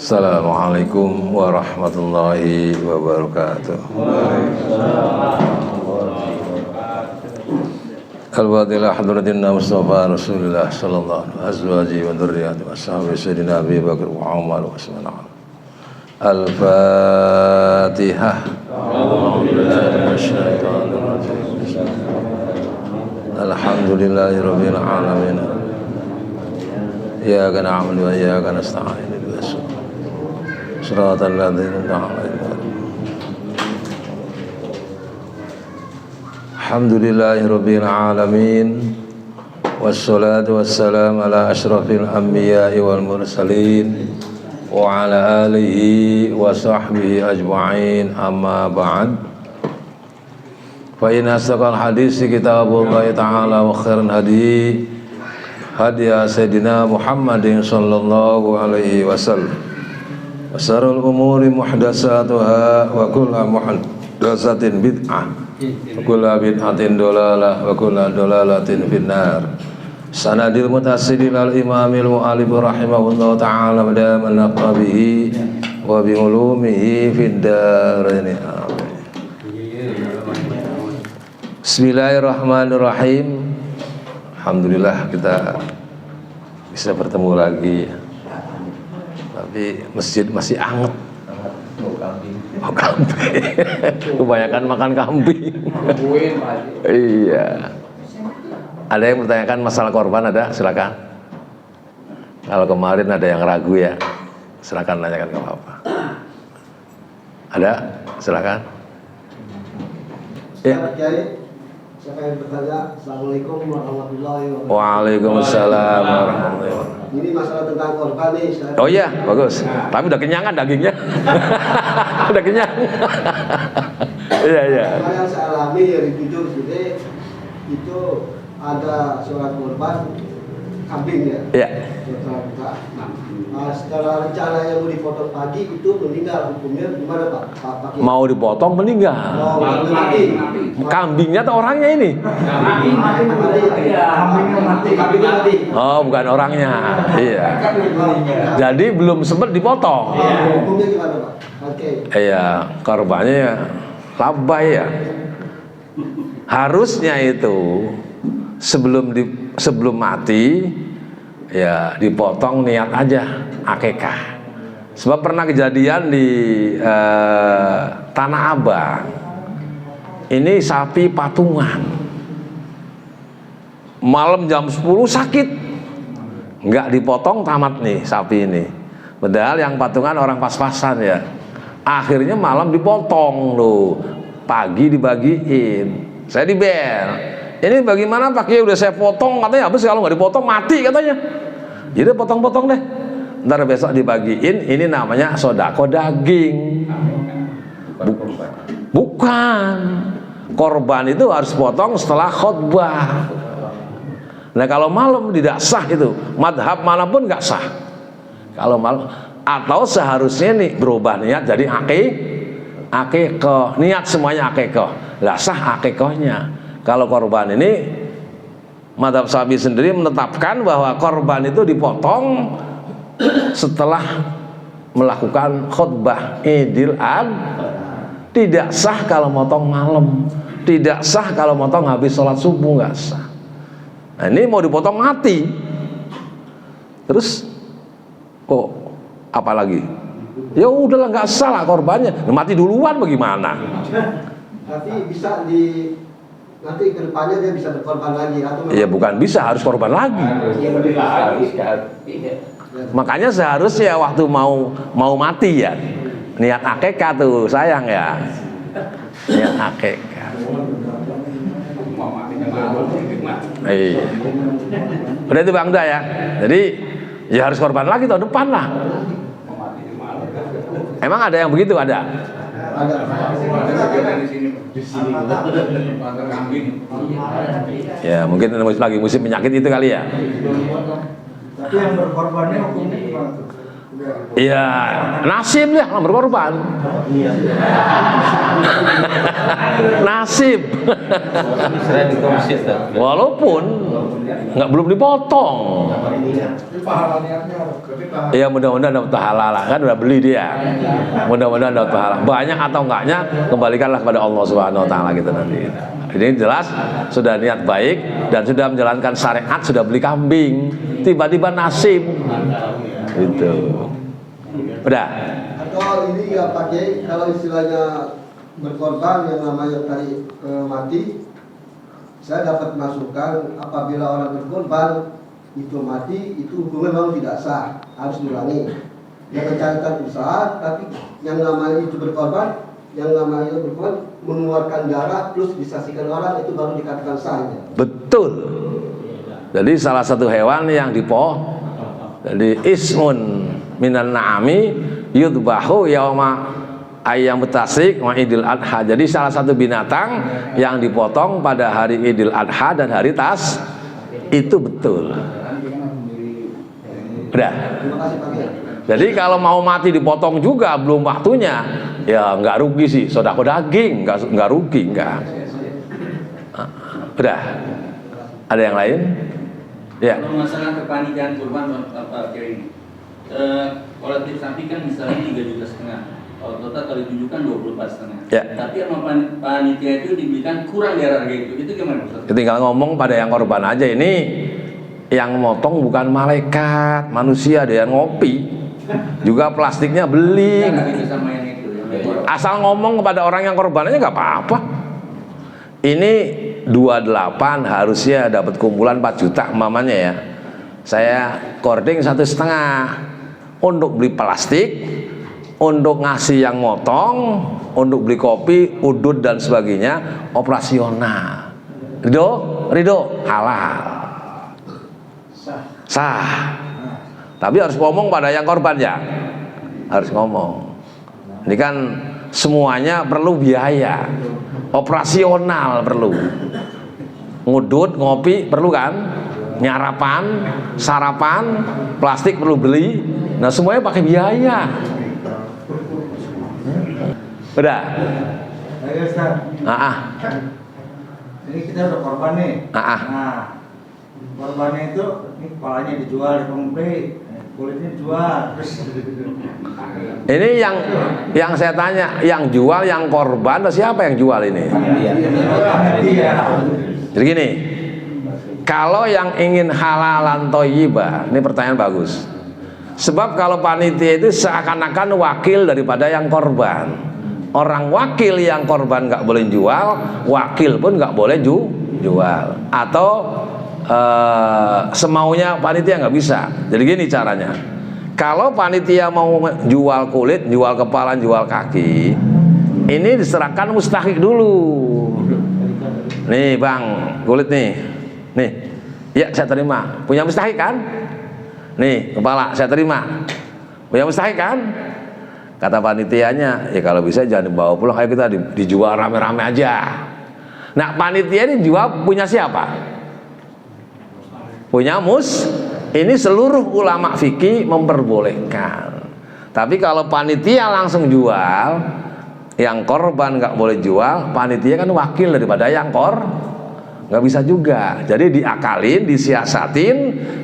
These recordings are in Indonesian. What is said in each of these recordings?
Assalamualaikum warahmatullahi wabarakatuh. Al-Fatilah hadratina Mustafa Rasulullah sallallahu alaihi wa dzurriyyati wa sahbihi sayyidina Abi Bakar wa Umar wa sallallahu. Al-Fatihah. Alhamdulillahirabbil alamin. Iyyaka na'budu wa iyyaka nasta'in. Shiratal ladzina an'amta 'alaihim. Alhamdulillahirabbil alamin. Wassalatu wassalamu ala asyrafil anbiya'i wal mursalin wa ala alihi wa sahbihi ajma'in, amma ba'd. Fa in asdaqal hadisi kitabullahi ta'ala wa khairal hadi sayyidina Muhammadin sallallahu alaihi wasallam. Wa syarrul umuri muhdatsatuha wa kullu muhdatsatin bid'ah wa kullu bid'atin dolalah wa kullu dolalatin finnar. Sanadil mutasidil al imamil mu'alif rahimahullah ta'ala badaman naqabihi wa bi ulumihi fid darain. Amin. Bismillahirrahmanirrahim. Alhamdulillah kita bisa bertemu lagi. Tapi masjid masih anget. Oh, kambing. Kebanyakan makan kambing. Iya. Ada yang bertanyakan masalah korban, ada? Silakan. Kalau kemarin ada yang ragu ya, silakan tanyakan, ke apa. Ada? Silakan. Ya. Siapa yang bertanya? Assalamualaikum warahmatullahi wabarakatuh. Waalaikumsalam warahmatullahi wabarakatuh. Ini masalah tentang korban nih. Oh iya, bagus. Tapi udah kenyangan dagingnya. Udah kenyang. Iya, iya. Yang saya alami dari jujur sini itu ada seorang korban kambing ya. Iya. Secara rencana yang mau dipotong pagi itu meninggal, hukumnya gimana Pak? Pak Mau dipotong meninggal. Oh, mati. Kambingnya atau orangnya ini? Kambingnya mati. Oh, bukan orangnya. Iya. Jadi belum sempat dipotong. Hukumnya gimana Pak? Oke. Iya, korbannya ya labai ya. Harusnya itu sebelum mati ya dipotong, niat aja akikah. Sebab pernah kejadian di Tanah Abang. Ini sapi patungan. Malam jam 10 sakit. Enggak dipotong, tamat nih sapi ini. Padahal yang patungan orang pas-pasan ya. Akhirnya malam dipotong loh. Pagi dibagiin. Saya dibel. Ini bagaimana Pak Kiai, udah saya potong, katanya habis kalau nggak dipotong mati katanya. Jadi potong-potong deh. Ntar besok dibagiin. Ini namanya sodako daging. Bukan. Korban itu harus potong setelah khutbah. Nah kalau malam tidak sah itu. Madhab manapun nggak sah. Kalau malam, atau seharusnya nih berubah niat jadi akikah. Niat semuanya akikah. Lah sah akikahnya. Kalau korban ini, madhab Syafi'i sendiri menetapkan bahwa korban itu dipotong setelah melakukan khutbah Idul Adha. Tidak sah kalau motong malam, tidak sah kalau motong habis sholat subuh, nggak sah. Nah ini mau dipotong mati, terus kok apalagi? Ya udahlah nggak salah korbannya, mati duluan bagaimana? Tapi bisa nanti kedepannya dia bisa berkorban lagi atau? Ya bukan bisa, harus korban lagi. Makanya seharusnya waktu mau mati ya, niat akikah tuh sayang ya, niat akikah. Iya. Udah itu Bang Da ya. Jadi ya harus korban lagi tahun depan lah. Emang ada yang begitu, ada? Ya mungkin lagi musim penyakit itu kali ya. Tapi yang berkorbannya hukumnya gimana tuh? Iya, nasib lah yang berkorban. Nasib. Walaupun belum dipotong. Ya mudah-mudahan dapat pahala lah, kan udah beli dia. Mudah-mudahan dapat pahala. Banyak atau enggaknya kembalikanlah kepada Allah Subhanahu wa taala gitu nanti. Ini jelas sudah niat baik dan sudah menjalankan syariat, sudah beli kambing, tiba-tiba nasib. Gitu. Udah. Atau ini ya Pak Kiai, kalau istilahnya berkorban yang namanya tadi mati, saya dapat masukan apabila orang berkorban itu mati, itu hukumnya memang tidak sah, harus diulangi. Yang mencarikan usaha, tapi yang namanya itu berkorban, mengeluarkan darah plus disaksikan orang, itu baru dikatakan sah. Betul. Jadi salah satu hewan yang jadi ismun minan na'ami yudbahu yauma ayyam tasrik wa idul adha. Jadi salah satu binatang yang dipotong pada hari idul adha dan hari tas itu betul. Udah. Jadi kalau mau mati dipotong juga belum waktunya, ya nggak rugi sih, sedekah daging, nggak rugi, nggak. Udah. Ada yang lain? Ya. Kalau masalah kepanikan kurban Pak Kiai ini, kolektif sapi kan misalnya 3,5 juta, kalau total kali 7 kan 24,5. Ya. Tapi sama panitia itu diberikan kurang dari harga itu gimana Ustaz? Tinggal ngomong pada yang korban aja, ini yang motong bukan malaikat, manusia ada yang ngopi, juga plastiknya beli. Sama yang itu, Asal ngomong kepada orang yang korbannya nggak apa-apa. Ini 28 harusnya dapat kumpulan 4 juta mamanya ya. Saya cording 1,5 untuk beli plastik, untuk ngasih yang motong, untuk beli kopi, udut dan sebagainya, operasional. Ridho, halal, sah. Tapi harus ngomong pada yang korban ya, harus ngomong. Ini kan semuanya perlu biaya, operasional perlu, ngudut, ngopi perlu kan, nyarapan, sarapan, plastik perlu beli. Nah semuanya pakai biaya. Udah. Ayo Ustaz. Ini kita udah korban nih. Nah, korbannya itu, ini kepalanya dijual di pembeli, kulitnya dijual. Terus ini yang saya tanya, yang jual yang korban atau siapa yang jual ini? Iya. Jadi gini, kalau yang ingin halalan thayyibah, ini pertanyaan bagus. Sebab kalau panitia itu seakan-akan wakil daripada yang korban. Orang wakil yang korban nggak boleh jual, wakil pun nggak boleh jual. Atau semaunya panitia nggak bisa. Jadi gini caranya. Kalau panitia mau jual kulit, jual kepala, jual kaki, ini diserahkan mustahik dulu. Nih bang, kulit nih, ya saya terima. Punya mustahik kan? Nih kepala saya terima. Punya mustahik kan? Kata panitianya, ya kalau bisa jangan dibawa pulang, ayo kita dijual rame-rame aja. Nah panitia ini jual punya siapa? Punya ini seluruh ulama fikih memperbolehkan. Tapi kalau panitia langsung jual, yang korban nggak boleh jual, panitia kan wakil daripada yang nggak bisa juga. Jadi diakalin, disiasatin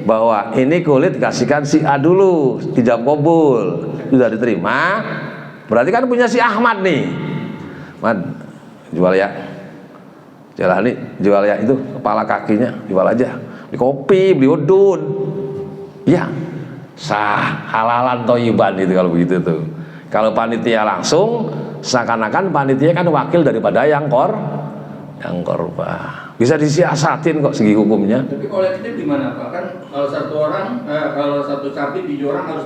bahwa ini kulit kasihkan si A dulu, ijab kabul, sudah diterima, berarti kan punya si Ahmad nih. Ahmad, jual ya, jalani, jual ya itu kepala kakinya, jual aja. Beli kopi, beli udun, ya sah, halalan thayyiban itu kalau begitu tuh. Kalau panitia langsung, seakan-akan panitia kan wakil daripada yang korban. Bisa disiasatin kok segi hukumnya. Tapi kolektif gimana Pak? Kan kalau satu orang, kalau satu sapi 7 orang harus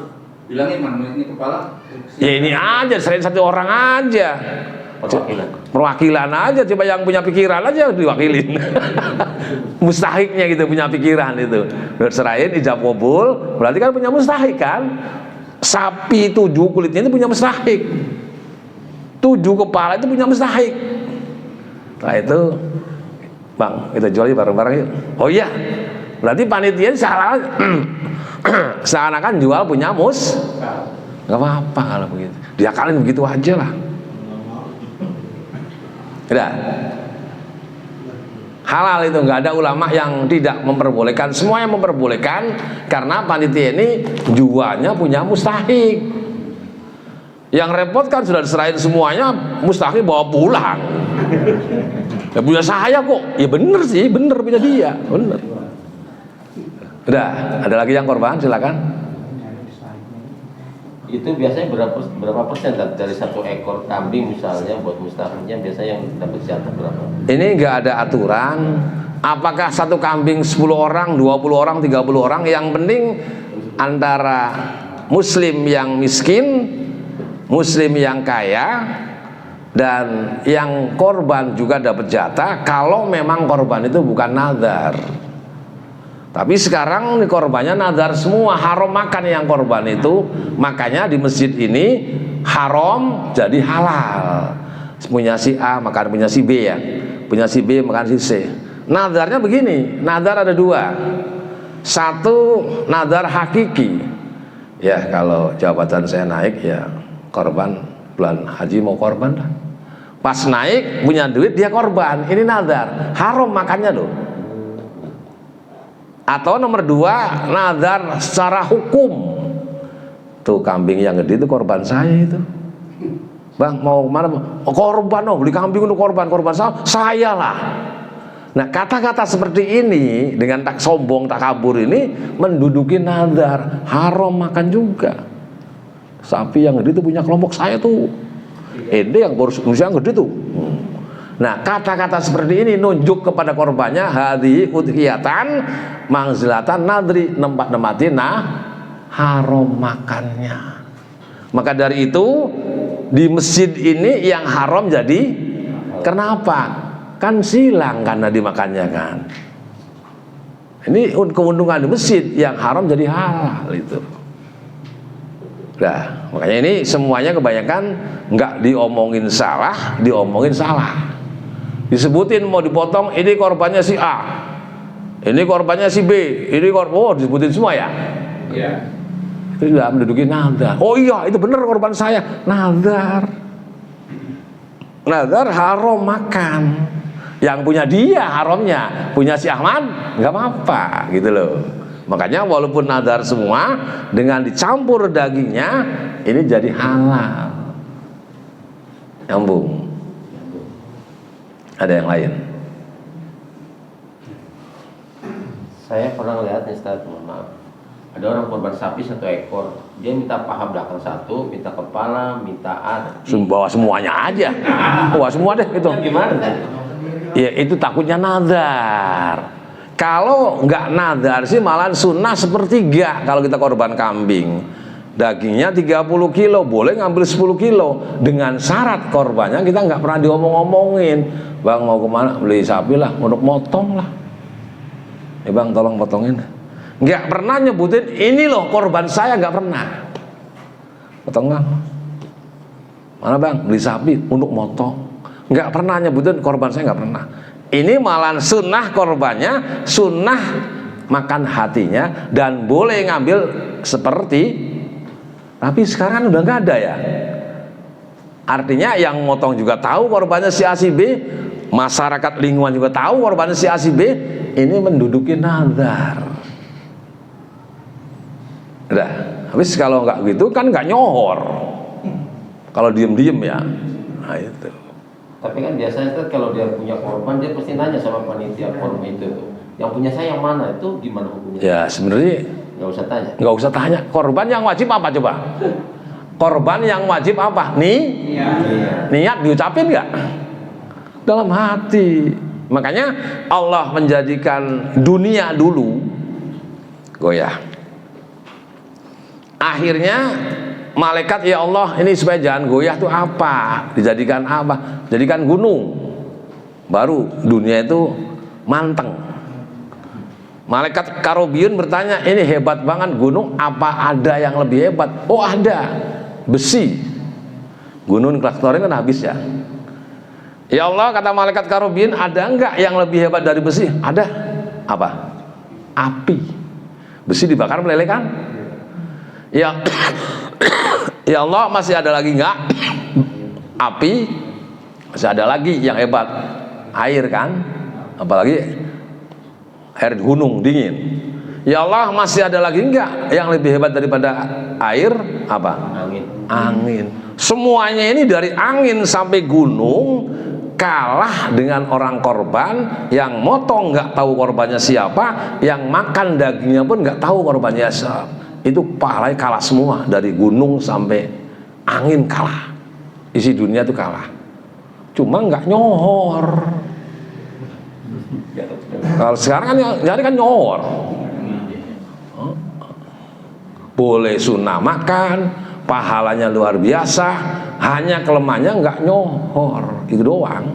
bilangin mana ini kepala. Ya ini aja, selain satu orang aja. Perwakilan aja, coba yang punya pikiran aja diwakilin. Mustahiknya gitu, punya pikiran itu. Serahin ijab kabul, berarti kan punya mustahik kan. Sapi 7 kulitnya itu punya mustahik, 7 kepala itu punya mustahik. Nah itu bang, kita jual bareng-bareng yuk. Oh iya, berarti panitia seakan-akan jual punya nggak apa-apa kalau begitu, diakalin begitu aja lah. Udah. Halal itu, nggak ada ulama yang tidak memperbolehkan, semuanya memperbolehkan karena panitia ini jualnya punya mustahik. Yang repot kan sudah diserahin semuanya, mustahik bawa pulang. Ya punya saya kok, ya bener sih, bener punya dia, bener. Udah, ada lagi yang korban, silakan. Itu biasanya berapa persen dari satu ekor kambing misalnya buat mustahiknya, biasanya yang dapat jatah berapa? Ini nggak ada aturan. Apakah satu kambing 10 orang, 20 orang, 30 orang? Yang penting antara muslim yang miskin, muslim yang kaya, dan yang korban juga dapat jatah kalau memang korban itu bukan nazar. Tapi sekarang nih korbannya nazar semua, haram makan yang korban itu. Makanya di masjid ini haram jadi halal. Punya si A makan punya si B ya, punya si B makan si C. Nazarnya begini, nazar ada dua. Satu nazar hakiki. Ya kalau jabatan saya naik ya korban, bulan haji mau korban lah. Pas naik punya duit dia korban, ini nazar, haram makannya loh. Atau nomor dua, nazar secara hukum. Tuh kambing yang gede itu korban saya itu. Bang mau kemana? Oh, korban, oh beli kambing untuk korban saya lah. Nah kata-kata seperti ini dengan tak sombong, tak kabur ini menduduki nazar, haram makan juga. Sapi yang gede itu punya kelompok saya tuh. Yang yang gede tuh. Nah kata-kata seperti ini nunjuk kepada korbannya hadhi udhiyatan mangzilatan nadri, nempat-nempatin haram makannya. Maka dari itu di masjid ini yang haram jadi kenapa? Kan silang karena dimakannya kan. Ini keuntungan di masjid, yang haram jadi halal itu. Nah makanya ini semuanya kebanyakan nggak diomongin salah, diomongin salah. Disebutin mau dipotong, ini korbannya si A, ini korbannya si B, ini korban, disebutin semua ya. Iya. Itu sudah menduduki nazar. Oh iya, itu benar korban saya, nazar. Nazar haram makan. Yang punya dia haramnya, punya si Ahmad nggak apa-apa gitu loh. Makanya walaupun nazar semua dengan dicampur dagingnya ini jadi halal. Nyambung. Ada yang lain? Saya pernah lihat nih Ustaz, maaf. Ada orang korban sapi 1 ekor, dia minta paha belakang 1, minta kepala, minta hati. Bawa semuanya aja, bawa semua deh itu. Gimana? Ya itu takutnya nazar. Kalau nggak nazar sih malah sunnah 1/3 kalau kita korban kambing. Dagingnya 30 kilo, boleh ngambil 10 kilo dengan syarat korbannya kita nggak pernah diomong-omongin. Bang mau kemana? Beli sapi lah, untuk motong lah. Bang tolong potongin. Nggak pernah nyebutin ini loh korban saya, nggak pernah. Potong bang. Mana bang? Beli sapi untuk motong. Nggak pernah nyebutin korban saya, nggak pernah. Ini malah sunnah korbannya, sunnah makan hatinya, dan boleh ngambil seperti. Tapi sekarang udah nggak ada ya. Artinya yang motong juga tahu korbannya si A si B, masyarakat lingkungan juga tahu korbannya si A si B. Ini menduduki nazar. Udah, habis kalau nggak gitu kan nggak nyohor. Kalau diem-diem ya, nah itu. Tapi kan biasanya kalau dia punya korban dia pasti nanya sama panitia forum itu. Yang punya saya yang mana, itu gimana hukumnya? Ya sebenarnya nggak usah tanya. nggak usah tanya. Korban yang wajib apa coba? Korban yang wajib apa? Niat diucapin nggak? Dalam hati. Makanya Allah menjadikan dunia dulu goyah. Akhirnya malaikat, ya Allah ini supaya jangan goyah tuh apa? Dijadikan apa? Jadikan gunung. Baru dunia itu manteng. Malaikat Karobiyun bertanya, ini hebat banget gunung, apa ada yang lebih hebat? Oh ada, besi. Gunung Klaktoring kan habis ya. Ya Allah, kata malaikat Karobiyun, ada enggak yang lebih hebat dari besi? Ada. Apa? Api. Besi dibakar meleleh kan? Ya Ya Allah, masih ada lagi enggak api? Masih ada lagi yang hebat, air kan, apalagi air gunung dingin. Ya Allah, masih ada lagi enggak yang lebih hebat daripada air? Apa? Angin. Semuanya ini dari angin sampai gunung kalah dengan orang korban. Yang motong nggak tahu korbannya siapa, yang makan dagingnya pun nggak tahu korbannya siapa. Itu pahalanya kalah semua, dari gunung sampai angin kalah. Isi dunia itu kalah. Cuma nggak nyohor. Kalau sekarang kan jadi kan nyohor. Boleh sunnah makan, pahalanya luar biasa, hanya kelemahannya nggak nyohor, itu doang.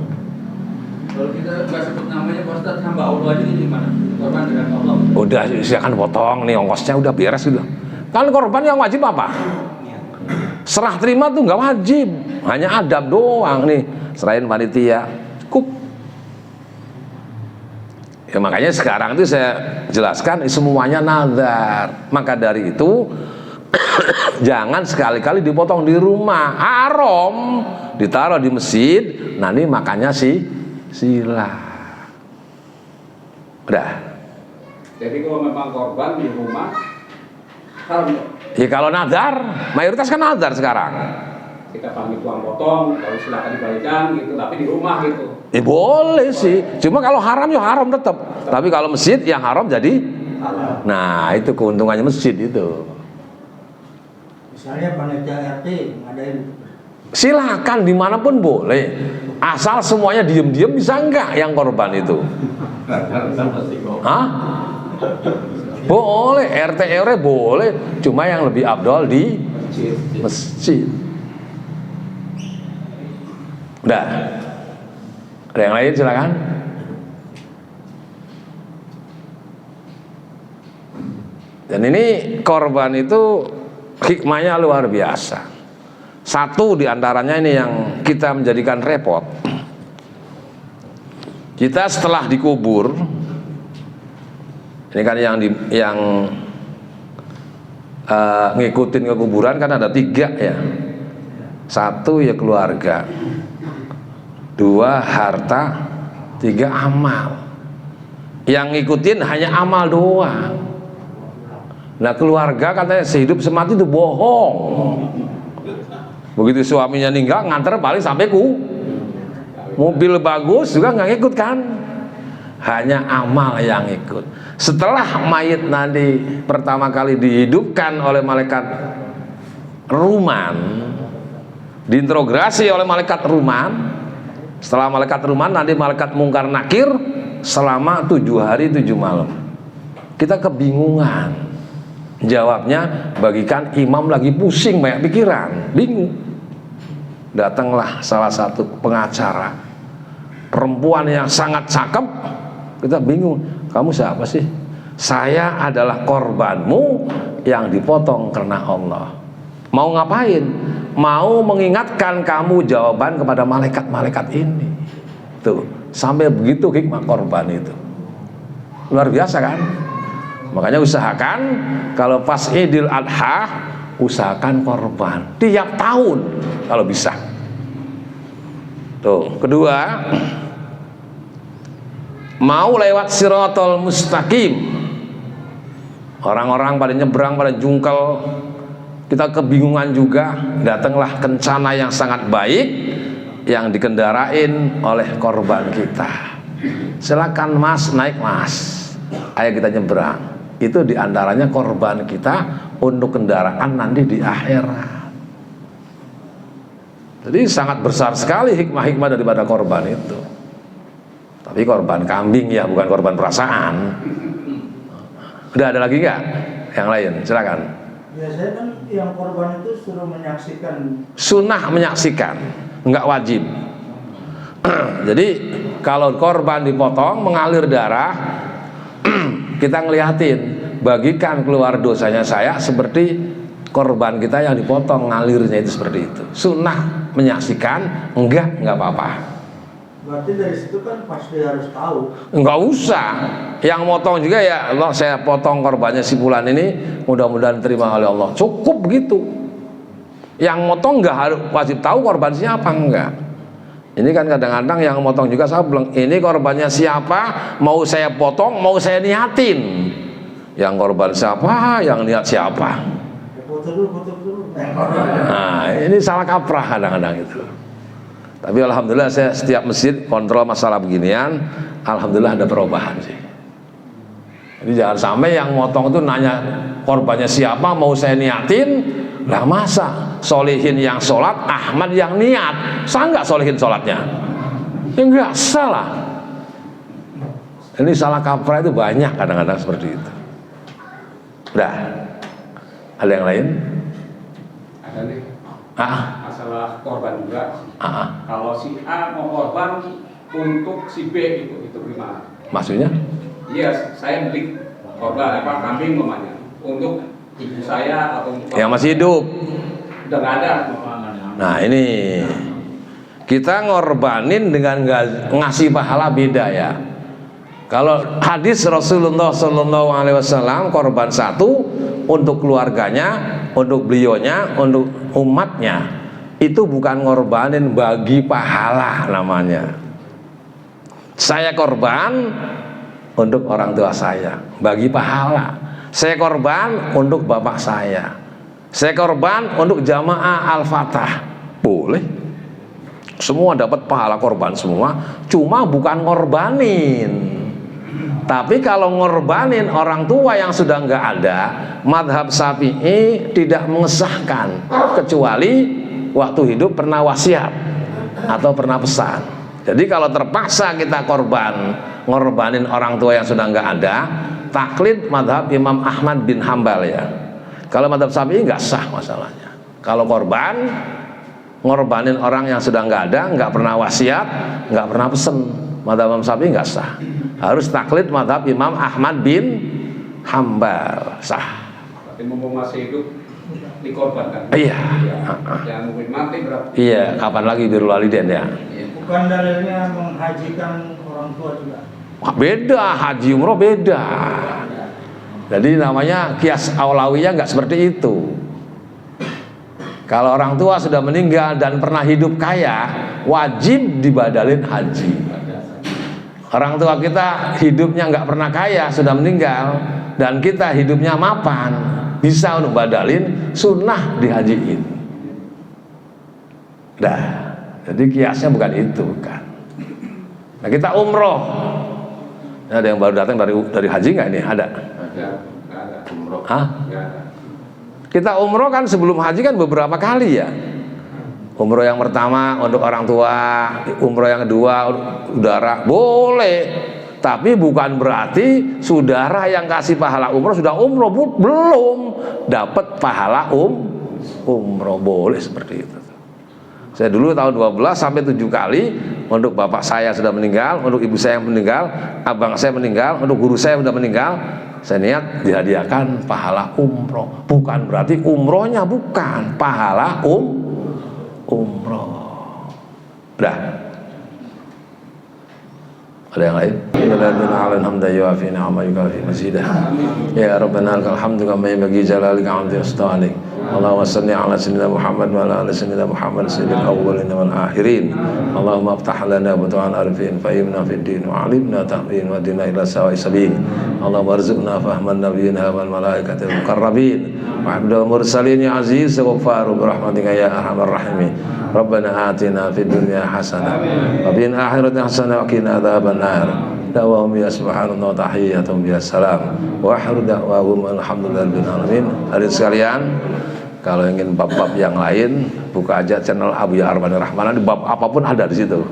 Kalau kita nggak sebut namanya Pak Ustadz, hamba Allah aja itu gimana? Korban dengan Allah. Udah, silakan potong nih ongkosnya, udah beres udah. Kan korban yang wajib apa? Serah terima tuh nggak wajib, hanya adab doang nih. Serahin panitia, cukup. Ya makanya sekarang itu saya jelaskan semuanya nazar. Maka dari itu jangan sekali-kali dipotong di rumah, haram. Ditaruh di masjid, nanti makannya sila. Udah. Jadi kalau memang korban di rumah haram. Ya kalau nazar, mayoritas kan nazar sekarang. Kita panggil tukang potong, kalau silakan dibalikan gitu, tapi di rumah gitu. Boleh sih, cuma kalau haram ya haram tetap. Tapi kalau masjid yang haram jadi Halal. nah itu keuntungannya masjid itu. Misalnya panitia RT ngadain, Silakan dimanapun boleh, asal semuanya diem-diem, bisa enggak yang korban itu? Hah? Boleh, RT RW boleh, cuma yang lebih afdol di masjid. Udah. Ada yang lain silakan. Dan ini korban itu hikmahnya luar biasa. Satu diantaranya ini yang kita menjadikan repot. Kita setelah dikubur, ini kan yang ngikutin ke kuburan kan ada 3 ya. 1 ya keluarga, 2 harta, 3 amal. Yang ngikutin hanya amal doang. Nah keluarga katanya sehidup semati itu bohong. Begitu suaminya meninggal nganter paling sampai mobil bagus juga nggak ngikut kan. Hanya amal yang ikut. Setelah mayit nanti pertama kali dihidupkan oleh malaikat ruman, diinterogasi oleh malaikat ruman. Setelah malaikat ruman nanti malaikat mungkar nakir selama 7 hari 7 malam. Kita kebingungan. Jawabnya bagikan imam lagi pusing banyak pikiran, bingung. Datanglah salah satu pengacara, perempuan yang sangat cakep. Kita bingung, kamu siapa sih? Saya adalah korbanmu yang dipotong karena Allah. Mau ngapain? Mau mengingatkan kamu jawaban kepada malaikat-malaikat ini. Tuh, sampai begitu hikmah korban itu. Luar biasa kan? Makanya usahakan kalau pas Idul Adha, usahakan korban tiap tahun kalau bisa. Tuh, kedua, mau lewat Shirathul Mustaqim. Orang-orang pada nyebrang, pada jungkel, kita kebingungan juga. Datanglah kencana yang sangat baik yang dikendarain oleh korban kita. Silakan mas, naik mas, ayo kita nyebrang. Itu diantaranya korban kita untuk kendaraan nanti di akhirat. Jadi sangat besar sekali hikmah-hikmah daripada korban itu. Tapi korban kambing ya, bukan korban perasaan. Udah ada lagi nggak yang lain? Silakan. biasanya kan yang korban itu suruh menyaksikan. Sunnah menyaksikan, nggak wajib. Jadi kalau korban dipotong mengalir darah, kita ngeliatin, bagikan keluar dosanya saya seperti korban kita yang dipotong ngalirnya itu seperti itu. Sunnah menyaksikan, nggak apa-apa. Berarti dari situ kan pasti harus tahu. Nggak usah. Yang motong juga ya Allah, saya potong korbannya si fulan ini, mudah-mudahan terima oleh Allah. Cukup begitu. Yang motong nggak harus wajib tahu korban siapa, enggak. Ini kan kadang-kadang yang motong juga saya bilang, ini korbannya siapa, mau saya potong, mau saya niatin. Yang korban siapa, yang niat siapa. Foto dulu. Nah, ini salah kaprah kadang-kadang itu. Tapi alhamdulillah saya setiap masjid kontrol masalah beginian, alhamdulillah ada perubahan sih. Jadi jangan sampai yang motong itu nanya korbannya siapa, mau saya niatin. Lah masa Solihin yang sholat, Ahmad yang niat, sah nggak Solihin sholatnya? Ya nggak salah. Ini salah kaprah itu banyak kadang-kadang seperti itu. Udah, ada yang lain? Ada nih. Ah, Masalah korban juga. ah. Kalau si A mau korban untuk si B itu gimana? Maksudnya? Iya, saya beli korban kambing umpamanya untuk ibu saya atau Yang masih hidup. udah nggak ada. Nah ini kita ngorbanin dengan ngasih pahala beda ya. Kalau hadis Rasulullah SAW korban satu untuk keluarganya, untuk beliaunya, untuk umatnya, itu bukan ngorbanin bagi pahala namanya. Saya korban untuk orang tua saya, bagi pahala. Saya korban untuk bapak saya. Saya korban untuk jamaah Al-Fatah. Boleh. Semua dapat pahala korban semua, cuma bukan ngorbanin. Tapi kalau ngorbanin orang tua yang sudah nggak ada, madhab Syafi'i tidak mengesahkan kecuali waktu hidup pernah wasiat atau pernah pesan. Jadi kalau terpaksa kita ngorbanin orang tua yang sudah nggak ada, taklid madhab Imam Ahmad bin Hambal ya. Kalau madhab Syafi'i nggak sah masalahnya. Kalau ngorbanin orang yang sudah nggak ada, nggak pernah wasiat, nggak pernah pesen, madhab Imam Syafi'i nggak sah. Harus taklid madhab Imam Ahmad bin Hambal, sah. Tapi mumpung masih hidup dikorbankan. Iya. Jangan mungkin mati berapa? Iya, kapan lagi birrul walidain ya? Bukan dalilnya menghajikan orang tua juga. Beda, haji umroh beda. Jadi namanya kias aulawiyah nggak seperti itu. Kalau orang tua sudah meninggal dan pernah hidup kaya, wajib dibadalin haji. Orang tua kita hidupnya nggak pernah kaya, sudah meninggal, dan kita hidupnya mapan, bisa untuk badalin, sunnah dihajiin. Dah, jadi kiasnya bukan itu, bukan. Nah kita umroh. Ada yang baru datang dari haji nggak ini? Ada? Nggak ada. Umroh. Hah? Nggak ada. Kita umroh kan sebelum haji kan beberapa kali ya. Umroh yang pertama untuk orang tua, umroh yang kedua saudara, boleh. Tapi bukan berarti saudara yang kasih pahala umroh sudah umroh, belum dapat pahala umroh, boleh seperti itu. Saya dulu tahun 12 sampai 7 kali untuk bapak saya sudah meninggal, untuk ibu saya yang meninggal, abang saya meninggal, untuk guru saya sudah meninggal. Saya niat dihadiahkan pahala umroh. Bukan berarti umrohnya bukan, pahala umroh. Udah. Ada yang lain? Ya Rabbana lakal hamdu kama yanbaghi jalalika wa asta'alik. Allahumma salli ala sayyidina Muhammad wa ala ali sayyidina Muhammad sayyidil awwalin wal akhirin. Allahumma aftah lana butuhan arifin fahimna fid din wa alimna tahwin wa dina ila sawa'i sabil. Allahumma arzuqna fahman nabiyyin wal malaikatil muqarrabin wa abdul mursalin ya aziz wa ghafaru bi rahmatika ya arhamar rahimin. Rabbana atina fid dunya hasanah wa fil akhirati hasanah wa qina adzabannar. Da'wahum ya subhanallah wa tahiyyatuhum ya salam wa akhiru da'wahum alhamdulillahil alamin. Hadirin sekalian, kalau ingin bab-bab yang lain, buka aja channel Abuya Arwani Rahmana, di bab apapun ada di situ.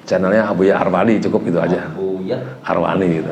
Channelnya Abuya Arwani, cukup gitu aja. Abuya Arwani gitu.